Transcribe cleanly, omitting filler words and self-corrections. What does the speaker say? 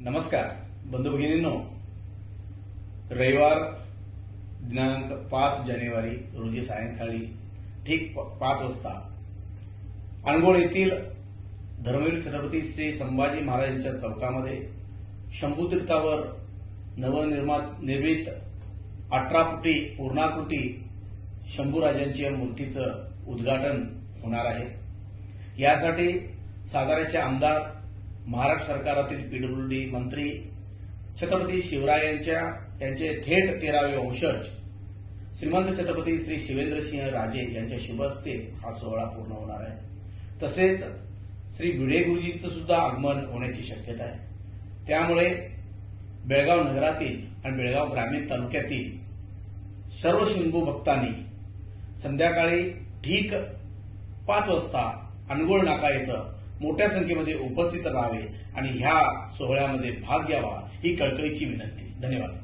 नमस्कार बंधू भगिनींनो, रविवार दिनांक 5 जानेवारी रोजी सायंकाळी ठीक 5 वाजता अनगोळ येथील धर्मवीर छत्रपती श्री संभाजी महाराजांच्या चौकामध्ये शंभूतीर्थावर नवनिर्मित 18 फुटी पूर्णाकृती शंभूराजांच्या मूर्तीचं उद्घाटन होणार आहे। यासाठी साताऱ्याचे आमदार, महाराष्ट्र सरकारातील पीडब्ल्यूडी मंत्री छत्रपती शिवरायांचे थेट 13वे वंशज श्रीमंत छत्रपती श्री शिवेंद्रसिंह राजे यांच्या शुभ हस्ते हा सोहळा पूर्ण होणार आहे। तसेच श्री भिडे गुरुजींचं सुद्धा आगमन होण्याची शक्यता आहे। त्यामुळे बेळगाव नगरातील आणि बेळगाव ग्रामीण तालुक्यातील सर्व शंभू भक्तांनी संध्याकाळी ठीक 5 वाजता अनगोळ नाका येथे मोठ्या संख्येमध्ये उपस्थित राहावे आणि ह्या सोहळ्यामध्ये भाग घ्यावा ही कळकळीची विनंती। धन्यवाद।